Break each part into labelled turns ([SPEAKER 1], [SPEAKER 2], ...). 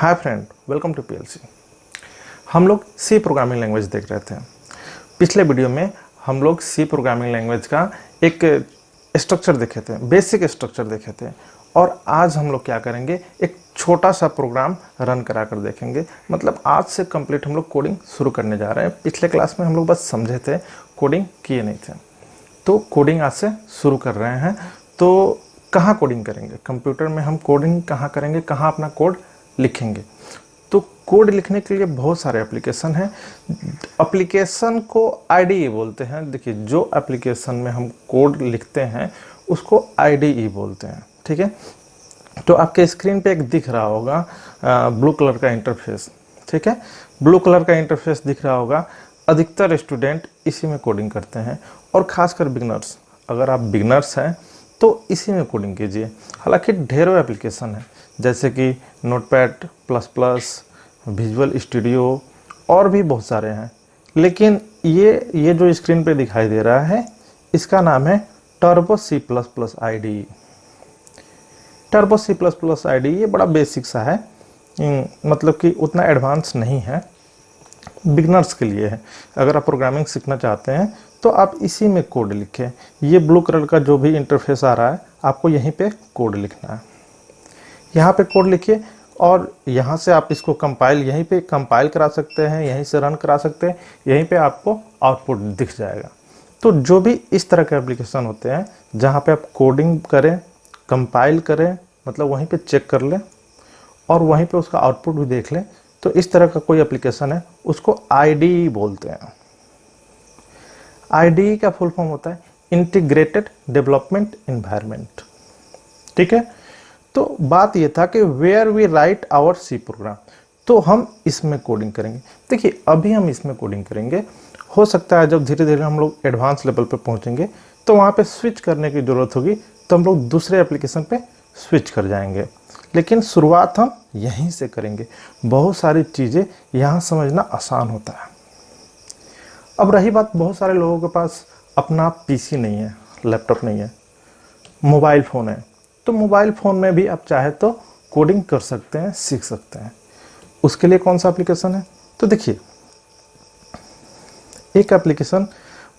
[SPEAKER 1] Hi friend, welcome to PLC. हम लोग सी programming language देख रहे थे। पिछले वीडियो में हम लोग सी प्रोग्रामिंग लैंग्वेज का एक स्ट्रक्चर देखे थे, बेसिक स्ट्रक्चर देखे थे। और आज हम लोग क्या करेंगे, एक छोटा सा प्रोग्राम रन करा कर देखेंगे। मतलब आज से कंप्लीट हम लोग कोडिंग शुरू करने जा रहे हैं। पिछले क्लास में हम लोग बस समझे थे, कोडिंग किए नहीं थे। तो कोडिंग आज से शुरू कर रहे हैं। तो कहाँ कोडिंग करेंगे, कंप्यूटर में हम कोडिंग कहाँ करेंगे, कहाँ अपना कोड लिखेंगे। तो कोड लिखने के लिए बहुत सारे एप्लीकेशन हैं। एप्लीकेशन को आईडीई बोलते हैं। देखिए, जो एप्लीकेशन में हम कोड लिखते हैं उसको आईडीई बोलते हैं, ठीक है। तो आपके स्क्रीन पे एक दिख रहा होगा ब्लू कलर का इंटरफेस, ठीक है। ब्लू कलर का इंटरफेस दिख रहा होगा। अधिकतर स्टूडेंट इसी में कोडिंग करते हैं, और ख़ासकर बिगनर्स। अगर आप बिगनर्स हैं तो इसी में कोडिंग कीजिए। हालांकि ढेरों एप्लीकेशन है, जैसे कि notepad plus plus, visual studio और भी बहुत सारे हैं। लेकिन ये जो स्क्रीन पे दिखाई दे रहा है, इसका नाम है टर्बो सी प्लस प्लस आई। टर्बो सी प्लस प्लस आई ये बड़ा बेसिक सा है, मतलब कि उतना एडवांस नहीं है, बिगनर्स के लिए है। अगर आप प्रोग्रामिंग सीखना चाहते हैं तो आप इसी में कोड लिखें। ये ब्लू कलर का जो भी इंटरफेस आ रहा है, आपको यहीं पे कोड लिखना है। यहाँ पे कोड लिखिए, और यहाँ से आप इसको कंपाइल, यहीं पे कंपाइल करा सकते हैं, यहीं से रन करा सकते हैं। यहीं पे आपको आउटपुट दिख जाएगा। तो जो भी इस तरह के एप्लीकेशन होते हैं जहाँ पे आप कोडिंग करें, कंपाइल करें, मतलब वहीं पे चेक कर लें और वहीं पे उसका आउटपुट भी देख लें, तो इस तरह का कोई एप्लीकेशन है उसको आईडीई बोलते हैं। आईडीई का फुल फॉर्म होता है इंटीग्रेटेड डेवलपमेंट एनवायरनमेंट, ठीक है। तो बात ये था कि where we write our C program, तो हम इसमें कोडिंग करेंगे। देखिए, अभी हम इसमें कोडिंग करेंगे। हो सकता है जब धीरे धीरे हम लोग एडवांस लेवल पे पहुंचेंगे तो वहाँ पे स्विच करने की ज़रूरत होगी, तो हम लोग दूसरे एप्लीकेशन पे स्विच कर जाएंगे। लेकिन शुरुआत हम यहीं से करेंगे। बहुत सारी चीज़ें यहाँ समझना आसान होता है। अब रही बात, बहुत सारे लोगों के पास अपना पीसी नहीं है, लैपटॉप नहीं है, मोबाइल फ़ोन है। तो मोबाइल फ़ोन में भी आप चाहे तो कोडिंग कर सकते हैं, सीख सकते हैं। उसके लिए कौन सा एप्लीकेशन है, तो देखिए, एक एप्लीकेशन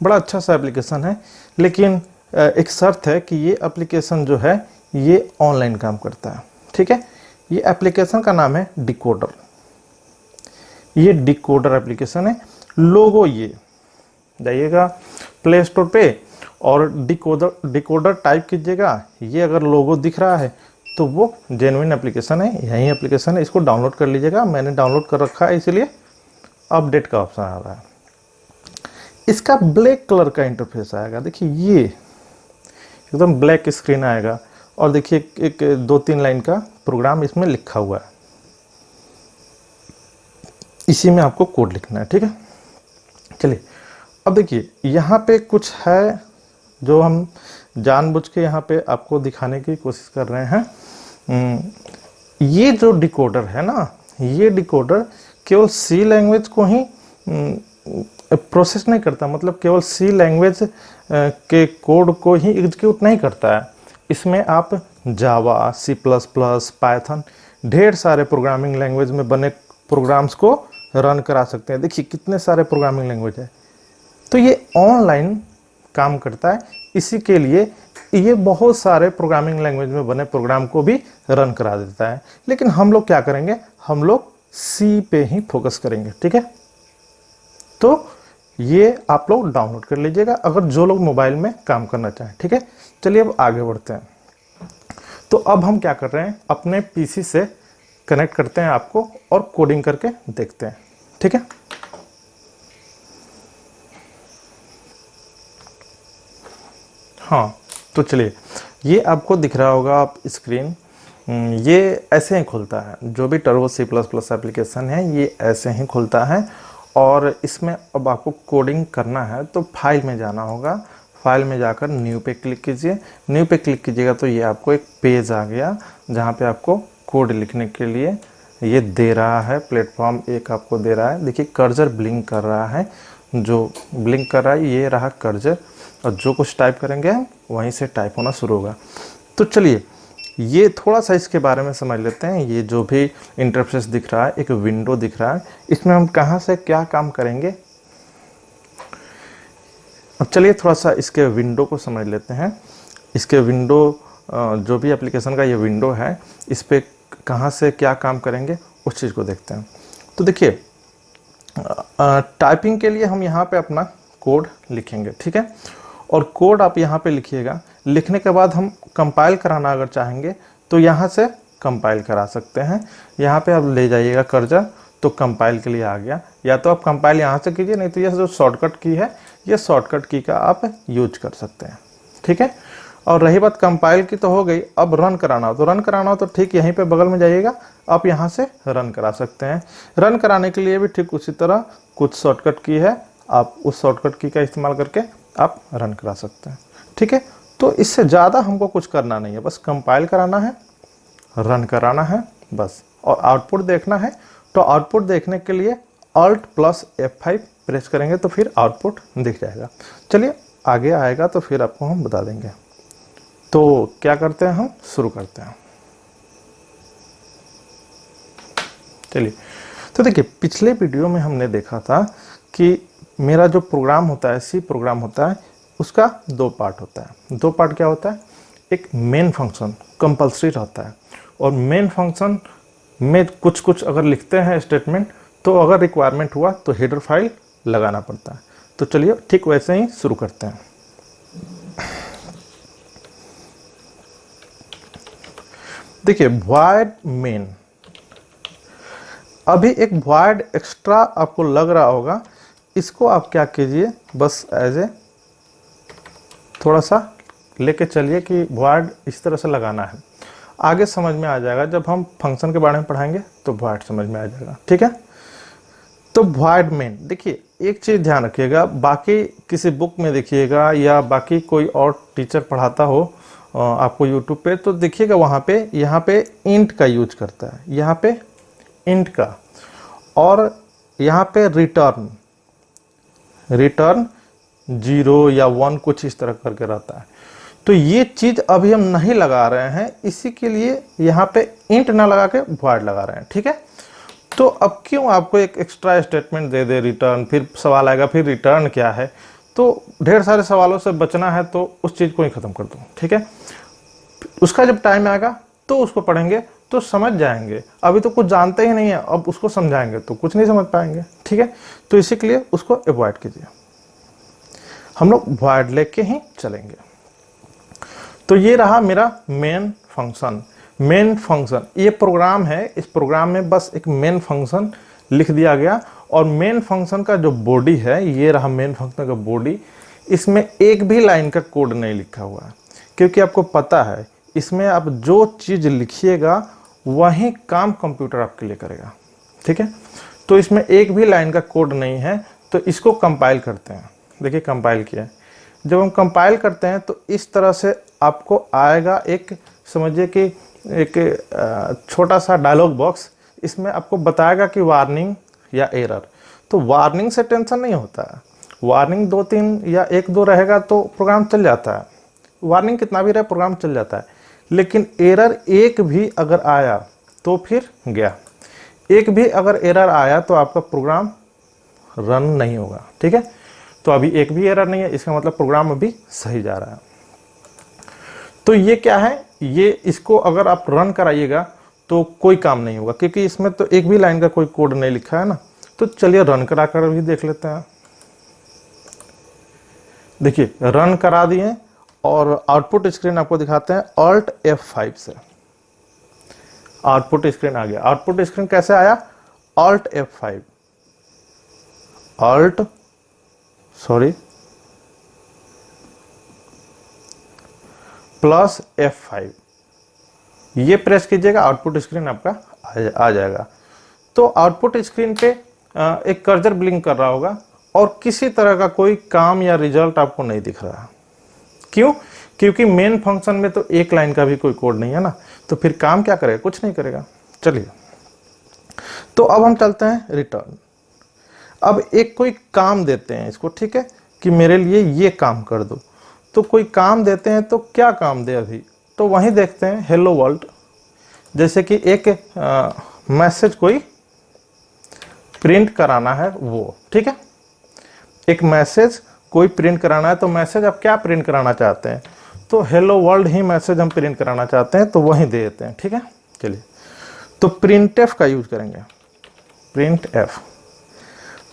[SPEAKER 1] बड़ा अच्छा सा एप्लीकेशन है, लेकिन एक शर्त है कि ये एप्लीकेशन जो है ये ऑनलाइन काम करता है, ठीक है। ये एप्लीकेशन का नाम है डिकोडर। ये डिकोडर एप्लीकेशन है। लोगो, ये जाइएगा प्ले स्टोर पे और डिकोडर टाइप कीजिएगा। ये अगर लोगो दिख रहा है तो वो जेन्युइन एप्लीकेशन है, यही एप्लीकेशन है। इसको डाउनलोड कर लीजिएगा। मैंने डाउनलोड कर रखा है, इसीलिए अपडेट का ऑप्शन आ रहा है। इसका ब्लैक कलर का इंटरफेस आएगा। देखिए, ये एकदम ब्लैक स्क्रीन आएगा, और देखिए एक 2-3 लाइन का प्रोग्राम इसमें लिखा हुआ है। इसी में आपको कोड लिखना है, ठीक है। चलिए, अब देखिए, यहाँ पे कुछ है जो हम जानबूझ के यहाँ पे आपको दिखाने की कोशिश कर रहे हैं। ये जो डिकोडर है ना, ये डिकोडर केवल सी लैंग्वेज को ही प्रोसेस नहीं करता, मतलब केवल सी लैंग्वेज के कोड को ही एग्जीक्यूट नहीं करता है। इसमें आप जावा, सी प्लस प्लस, पाइथन, ढेर सारे प्रोग्रामिंग लैंग्वेज में बने प्रोग्राम्स को रन करा सकते हैं। देखिए कितने सारे प्रोग्रामिंग लैंग्वेज है। तो ये ऑनलाइन काम करता है। इसी के लिए ये बहुत सारे प्रोग्रामिंग लैंग्वेज में बने प्रोग्राम को भी रन करा देता है। लेकिन हम लोग क्या करेंगे, हम लोग सी पे ही फोकस करेंगे, ठीक है। तो ये आप लोग डाउनलोड कर लीजिएगा, अगर जो लोग मोबाइल में काम करना चाहें, ठीक है। चलिए अब आगे बढ़ते हैं। तो अब हम क्या कर रहे हैं, अपने पीसी से कनेक्ट करते हैं आपको और कोडिंग करके देखते हैं, ठीक है। हाँ, तो चलिए, ये आपको दिख रहा होगा आप स्क्रीन, ये ऐसे ही खुलता है। जो भी Turbo C plus plus application है ये ऐसे ही खुलता है। और इसमें अब आपको कोडिंग करना है तो फाइल में जाना होगा। फाइल में जाकर न्यू पे क्लिक कीजिए। न्यू पे क्लिक कीजिएगा तो ये आपको एक पेज आ गया जहाँ पे आपको कोड लिखने के लिए ये दे रहा है। प्लेटफॉर्म एक आपको दे रहा है। देखिए कर्सर ब्लिंक कर रहा है, जो ब्लिंक कर रहा है ये रहा कर्सर, और जो कुछ टाइप करेंगे वहीं से टाइप होना शुरू होगा। तो चलिए, ये थोड़ा सा इसके बारे में समझ लेते हैं। ये जो भी इंटरफेस दिख रहा है, एक विंडो दिख रहा है, इसमें हम कहाँ से क्या काम करेंगे। अब चलिए थोड़ा सा इसके विंडो को समझ लेते हैं। इसके विंडो जो भी एप्लीकेशन का ये विंडो है, इस पर कहाँ से क्या काम करेंगे उस चीज़ को देखते हैं। तो देखिए टाइपिंग के लिए हम यहाँ पे अपना कोड लिखेंगे, ठीक है। और कोड आप यहाँ पे लिखिएगा। लिखने के बाद हम कंपाइल कराना अगर चाहेंगे तो यहाँ से कंपाइल करा सकते हैं। यहाँ पे आप ले जाइएगा कर्सर तो कंपाइल के लिए आ गया। या तो आप कंपाइल यहाँ से कीजिए, नहीं तो यह जो शॉर्टकट की है, ये शॉर्टकट की का आप यूज कर सकते हैं, ठीक है। और रही बात कंपाइल की तो हो गई। अब रन कराना हो तो ठीक यहीं पे बगल में जाइएगा, आप यहाँ से रन करा सकते हैं। रन कराने के लिए भी ठीक उसी तरह कुछ शॉर्टकट की है, आप उस शॉर्टकट की का इस्तेमाल करके आप रन करा सकते हैं, ठीक है। तो इससे ज़्यादा हमको कुछ करना नहीं है, बस कंपाइल कराना है, रन कराना है बस, और आउटपुट देखना है। तो आउटपुट देखने के लिए Alt+ F5 प्रेस करेंगे तो फिर आउटपुट दिख जाएगा। चलिए आगे आएगा तो फिर आपको हम बता देंगे। तो क्या करते हैं, हम शुरू करते हैं। चलिए, तो देखिए पिछले वीडियो में हमने देखा था कि मेरा जो प्रोग्राम होता है, सी प्रोग्राम होता है, उसका दो पार्ट होता है। दो पार्ट क्या होता है, एक मेन फंक्शन कंपल्सरी रहता है, और मेन फंक्शन में कुछ कुछ अगर लिखते हैं स्टेटमेंट, तो अगर रिक्वायरमेंट हुआ तो हेडर फाइल लगाना पड़ता है। तो चलिए ठीक वैसे ही शुरू करते हैं। देखिए void main, अभी एक void एक्स्ट्रा आपको लग रहा होगा, इसको आप क्या कीजिए, बस एज ए थोड़ा सा लेके चलिए कि void इस तरह से लगाना है। आगे समझ में आ जाएगा, जब हम फंक्शन के बारे में पढ़ाएंगे तो void समझ में आ जाएगा, ठीक है। तो void main, देखिए एक चीज़ ध्यान रखिएगा, बाकी किसी बुक में देखिएगा या बाकी कोई और टीचर पढ़ाता हो आपको यूट्यूब पे, तो देखिएगा वहाँ पे यहाँ पे इंट का यूज करता है, यहाँ पे इंट का, और यहाँ पे रिटर्न 0 या 1 कुछ इस तरह करके रहता है। तो ये चीज़ अभी हम नहीं लगा रहे हैं, इसी के लिए यहाँ पे इंट ना लगा के void लगा रहे हैं, ठीक है। तो अब क्यों आपको एक एक्स्ट्रा स्टेटमेंट दे दे रिटर्न, फिर सवाल आएगा फिर रिटर्न क्या है। तो ढेर सारे सवालों से बचना है तो उस चीज़ को ही ख़त्म कर दो, ठीक है। उसका जब टाइम आएगा तो उसको पढ़ेंगे तो समझ जाएंगे। अभी तो कुछ जानते ही नहीं है, अब उसको समझाएंगे तो कुछ नहीं समझ पाएंगे, ठीक है। तो इसी के लिए उसको अवॉइड कीजिए, हम लोग void लेके ही चलेंगे। तो ये रहा मेरा मेन फंक्शन। मेन फंक्शन ये प्रोग्राम है, इस प्रोग्राम में बस एक मेन फंक्शन लिख दिया गया, और मेन फंक्शन का जो बॉडी है, ये रहा मेन फंक्शन का बॉडी। इसमें एक भी लाइन का कोड नहीं लिखा हुआ है, क्योंकि आपको पता है इसमें आप जो चीज़ लिखिएगा वही काम कंप्यूटर आपके लिए करेगा, ठीक है। तो इसमें एक भी लाइन का कोड नहीं है, तो इसको कंपाइल करते हैं। देखिए कंपाइल किया, जब हम कंपाइल करते हैं तो इस तरह से आपको आएगा एक, समझिए कि एक छोटा सा डायलॉग बॉक्स, इसमें आपको बताएगा कि वार्निंग या एरर। तो वार्निंग से टेंशन नहीं होता है, वार्निंग 2-3 या 1-2 रहेगा तो प्रोग्राम चल जाता है, वार्निंग कितना भी रहे प्रोग्राम चल जाता है। लेकिन एरर एक भी अगर आया तो फिर गया, एक भी अगर एरर आया तो आपका प्रोग्राम रन नहीं होगा, ठीक है। तो अभी एक भी एरर नहीं है, इसका मतलब प्रोग्राम अभी सही जा रहा है। तो ये क्या है, ये इसको अगर आप रन कराइएगा तो कोई काम नहीं होगा, क्योंकि इसमें तो एक भी लाइन का कोई कोड नहीं लिखा है ना। तो चलिए रन करा कर भी देख लेते हैं। देखिए रन करा दिए और आउटपुट स्क्रीन आपको दिखाते हैं। Alt F5 से आउटपुट स्क्रीन आ गया। आउटपुट स्क्रीन कैसे आया, Alt F5 प्लस F5 ये प्रेस कीजिएगा, आउटपुट स्क्रीन आपका आ जाएगा। तो आउटपुट स्क्रीन पे एक कर्सर ब्लिंक कर रहा होगा, और किसी तरह का कोई काम या रिजल्ट आपको नहीं दिख रहा। क्यों, क्योंकि मेन फंक्शन में तो एक लाइन का भी कोई कोड नहीं है ना, तो फिर काम क्या करेगा, कुछ नहीं करेगा। चलिए तो अब हम चलते हैं रिटर्न। अब एक कोई काम देते हैं इसको, ठीक है, कि मेरे लिए ये काम कर दो। तो कोई काम देते हैं तो क्या काम दे अभी, तो वहीं देखते हैं हेलो वर्ल्ड, जैसे कि एक मैसेज कोई प्रिंट कराना है वो, ठीक है, एक मैसेज कोई प्रिंट कराना है। तो मैसेज आप क्या प्रिंट कराना चाहते हैं, तो हेलो वर्ल्ड ही मैसेज हम प्रिंट कराना चाहते हैं, तो वहीं दे देते हैं, ठीक है। चलिए, तो प्रिंटफ का यूज करेंगे, प्रिंटफ।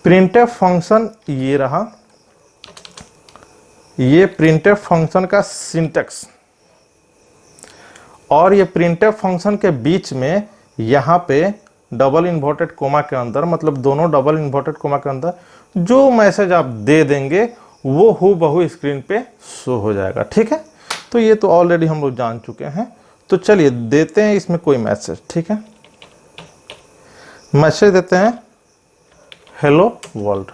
[SPEAKER 1] प्रिंटफ फंक्शन ये रहा, ये प्रिंटफ फंक्शन का सिंटैक्स, और ये प्रिंटफ फंक्शन के बीच में यहाँ पे डबल इन्वर्टेड कोमा के अंदर, मतलब दोनों डबल इन्वर्टेड कोमा के अंदर जो मैसेज आप दे देंगे वो हूबहू स्क्रीन पे शो हो जाएगा, ठीक है। तो ये तो ऑलरेडी हम लोग जान चुके हैं। तो चलिए देते हैं इसमें कोई मैसेज, ठीक है। मैसेज देते हैं hello world,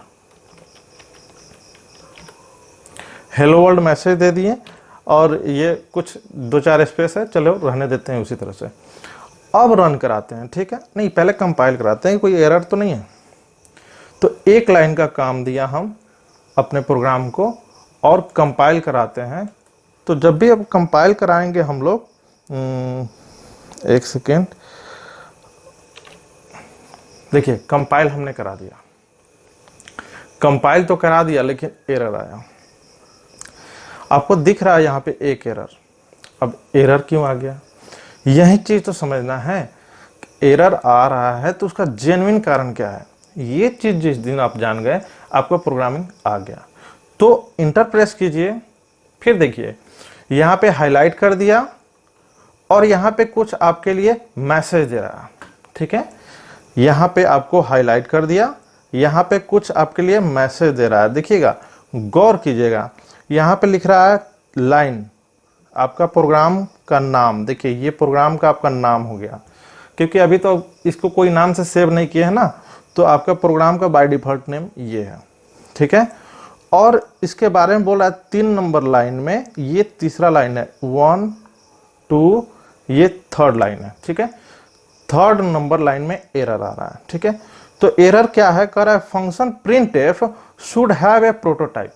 [SPEAKER 1] hello world message दे दिए, और ये कुछ 2-4 स्पेस है, चलो रहने देते हैं उसी तरह से। अब रन कराते हैं, ठीक है, नहीं पहले कंपाइल कराते हैं, कोई एरर तो नहीं है। तो एक लाइन का काम दिया हम अपने प्रोग्राम को, और कंपाइल कराते हैं। तो जब भी अब कंपाइल कराएंगे हम लोग, एक सेकेंड, देखिए कंपाइल हमने करा दिया, कंपाइल तो करा दिया, लेकिन एरर आया। आपको दिख रहा है यहाँ पे एक एरर। अब एरर क्यों आ गया, यही चीज तो समझना है। एरर आ रहा है तो उसका जेन्युइन कारण क्या है, ये चीज जिस दिन आप जान गए, आपका प्रोग्रामिंग आ गया। तो इंटर प्रेस कीजिए, फिर देखिए यहाँ पे हाईलाइट कर दिया, और यहाँ पे कुछ आपके लिए मैसेज दे रहा है, ठीक है। यहाँ पे आपको हाईलाइट कर दिया, यहाँ पे कुछ आपके लिए मैसेज दे रहा है। देखिएगा, गौर कीजिएगा, यहाँ पे लिख रहा है लाइन, आपका प्रोग्राम का नाम। देखिए ये प्रोग्राम का आपका नाम हो गया, क्योंकि अभी तो इसको कोई नाम से सेव नहीं किया है ना, तो आपका प्रोग्राम का बाय डिफॉल्ट नेम ये है, ठीक है। और इसके बारे में बोल रहा है 3 नंबर लाइन में, ये तीसरा लाइन है, 1 2, ये थर्ड लाइन है, ठीक है। थर्ड नंबर लाइन में एरर आ रहा है, ठीक है। तो एरर क्या है, कह रहा है function printf should have a prototype.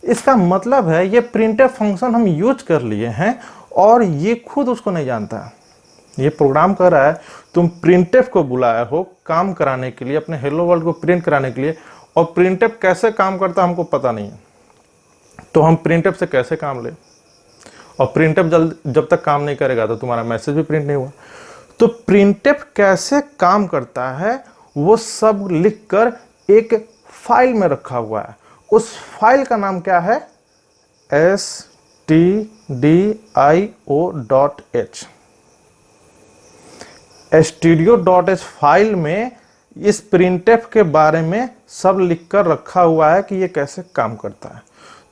[SPEAKER 1] इसका मतलब है ये प्रिंटफ फंक्शन हम यूज कर लिए हैं, और ये खुद उसको नहीं जानता है। ये प्रोग्राम कह रहा है तुम प्रिंटफ को बुलाए हो काम कराने के लिए, अपने हेलो वर्ल्ड को प्रिंट कराने के लिए, और प्रिंटफ कैसे काम करता हमको पता नहीं है। तो हम प्रिंटफ से कैसे काम ले, और प्रिंटफ जब तक काम नहीं करेगा तो तुम्हारा मैसेज भी प्रिंट नहीं हुआ। तो प्रिंटफ कैसे काम करता है वो सब लिखकर एक फाइल में रखा हुआ है। उस फाइल का नाम क्या है, stdio.h। stdio.h फाइल में इस प्रिंटफ के बारे में सब लिखकर रखा हुआ है कि ये कैसे काम करता है।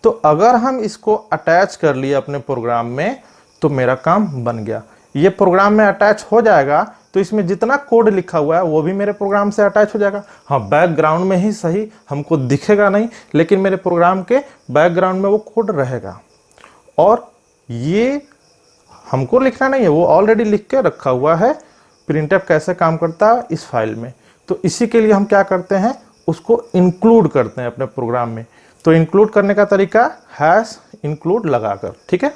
[SPEAKER 1] तो अगर हम इसको अटैच कर लिए अपने प्रोग्राम में, तो मेरा काम बन गया। ये प्रोग्राम में अटैच हो जाएगा, तो इसमें जितना कोड लिखा हुआ है वो भी मेरे प्रोग्राम से अटैच हो जाएगा। हाँ, बैकग्राउंड में ही सही, हमको दिखेगा नहीं, लेकिन मेरे प्रोग्राम के बैकग्राउंड में वो कोड रहेगा। और ये हमको लिखना नहीं है, वो ऑलरेडी लिख के रखा हुआ है प्रिंटफ कैसे काम करता है इस फाइल में। तो इसी के लिए हम क्या करते हैं, उसको इंक्लूड करते हैं अपने प्रोग्राम में। तो इंक्लूड करने का तरीका हैश इंक्लूड लगाकर, ठीक है।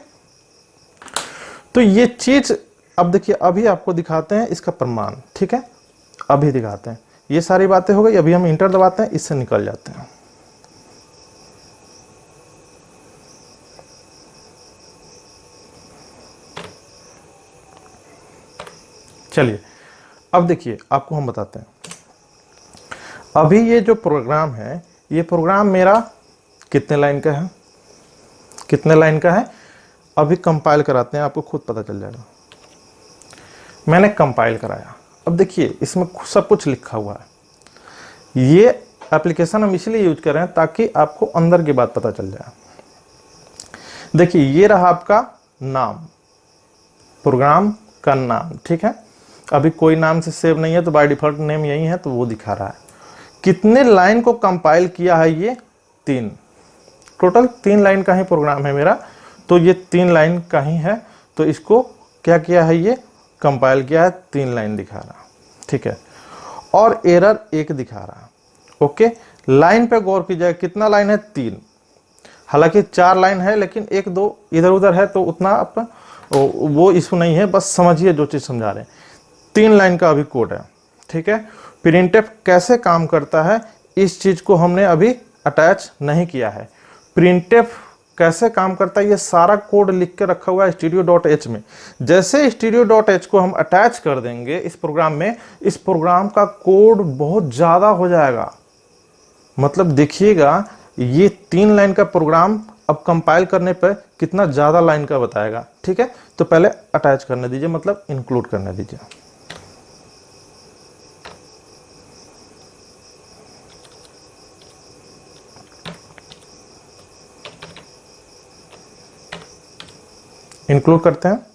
[SPEAKER 1] तो ये चीज अब देखिए, अभी आपको दिखाते हैं इसका प्रमाण, ठीक है। अभी दिखाते हैं, ये सारी बातें हो गई। अभी हम इंटर दबाते हैं, इससे निकल जाते हैं। चलिए अब देखिए, आपको हम बताते हैं। अभी ये जो प्रोग्राम है, ये प्रोग्राम मेरा कितने लाइन का है, कितने लाइन का है, अभी कंपाइल कराते हैं, आपको खुद पता चल जाएगा। मैंने कंपाइल कराया, अब देखिए इसमें सब कुछ लिखा हुआ है। ये एप्लीकेशन हम इसलिए यूज कर रहे हैं ताकि आपको अंदर की बात पता चल जाए। देखिए ये रहा आपका नाम, प्रोग्राम का नाम, ठीक है। अभी कोई नाम से सेव नहीं है, तो बाय डिफॉल्ट नेम यही है, तो वो दिखा रहा है। कितने लाइन को कंपाइल किया है, ये 3, टोटल 3 लाइन का ही प्रोग्राम है मेरा, तो ये 3 लाइन का ही है। तो इसको क्या किया है, ये कंपाइल किया है, 3 लाइन दिखा रहा, ठीक है। और एरर 1 दिखा रहा, ओके। लाइन पे गौर कीजिए, कितना लाइन है, 3। हालांकि 4 लाइन है, लेकिन 1-2 इधर उधर है, तो उतना आप वो इशू नहीं है, बस समझिए जो चीज़ समझा रहे हैं। 3 लाइन का अभी कोड है, ठीक है। प्रिंटफ कैसे काम करता है इस चीज़ को हमने अभी अटैच नहीं किया है। प्रिंटफ कैसे काम करता है ये सारा कोड लिख के रखा हुआ है studio.h में। जैसे studio.h को हम अटैच कर देंगे इस प्रोग्राम में, इस प्रोग्राम का कोड बहुत ज़्यादा हो जाएगा। मतलब देखिएगा ये 3 लाइन का प्रोग्राम अब कंपाइल करने पर कितना ज़्यादा लाइन का बताएगा, ठीक है। तो पहले अटैच करने दीजिए, मतलब इंक्लूड करने दीजिए। इंक्लूड करते हैं।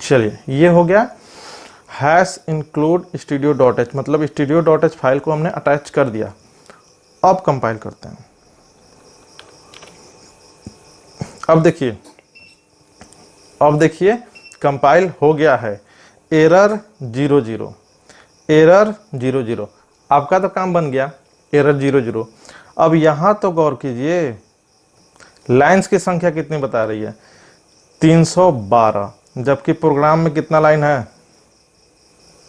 [SPEAKER 1] चलिए ये हो गया हैश इंक्लूड studio.h, मतलब studio.h फाइल को हमने अटैच कर दिया। अब कंपाइल करते हैं। अब देखिए कंपाइल हो गया है। एरर 00, एरर 00, आपका तो काम बन गया। एरर 00। अब यहां तो गौर कीजिए लाइंस की संख्या कितनी बता रही है, 312, जबकि प्रोग्राम में कितना लाइन है,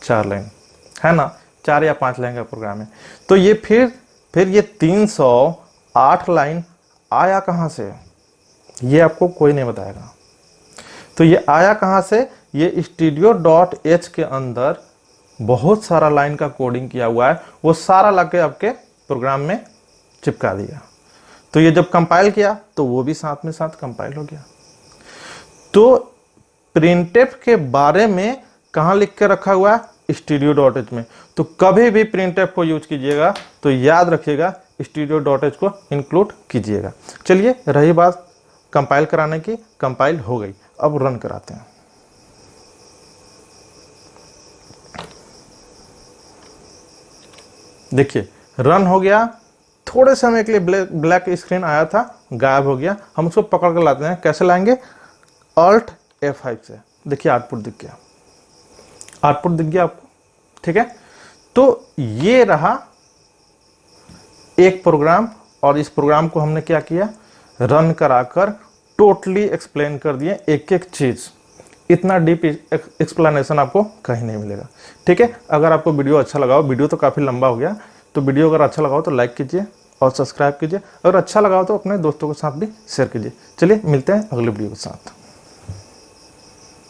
[SPEAKER 1] 4 लाइन है ना, 4 या 5 लाइन का प्रोग्राम है। तो ये फिर ये 308 लाइन आया कहां से, ये आपको कोई नहीं बताएगा। तो ये आया कहां से, ये studio.h के अंदर बहुत सारा लाइन का कोडिंग किया हुआ है, वो सारा लाके आपके प्रोग्राम में चिपका दिया। तो ये जब कंपाइल किया तो वो भी साथ में साथ कंपाइल हो गया। तो प्रिंटफ के बारे में कहाँ लिख के रखा हुआ है, studio.h में। तो कभी भी प्रिंटफ को यूज कीजिएगा तो याद रखिएगा studio.h को इंक्लूड कीजिएगा। चलिए रही बात कंपाइल कराने की, कंपाइल हो गई, अब रन कराते हैं। देखिए रन हो गया। थोड़े समय के लिए ब्लैक स्क्रीन आया था, गायब हो गया। हम उसको पकड़ कर लाते हैं। कैसे लाएंगे, Alt F5 से। देखिए आउटपुट दिख गया, आउटपुट दिख गया आपको, ठीक है। तो ये रहा एक प्रोग्राम, और इस प्रोग्राम को हमने क्या किया, रन कराकर टोटली एक्सप्लेन कर दिए एक एक चीज। इतना डीप एक्सप्लेनेशन आपको कहीं नहीं मिलेगा, ठीक है। अगर आपको वीडियो अच्छा लगा हो, वीडियो तो काफ़ी लंबा हो गया, तो वीडियो अगर अच्छा लगा हो तो लाइक कीजिए और सब्सक्राइब कीजिए। अगर अच्छा लगा हो तो अपने दोस्तों के साथ भी शेयर कीजिए। चलिए मिलते हैं अगले वीडियो के साथ।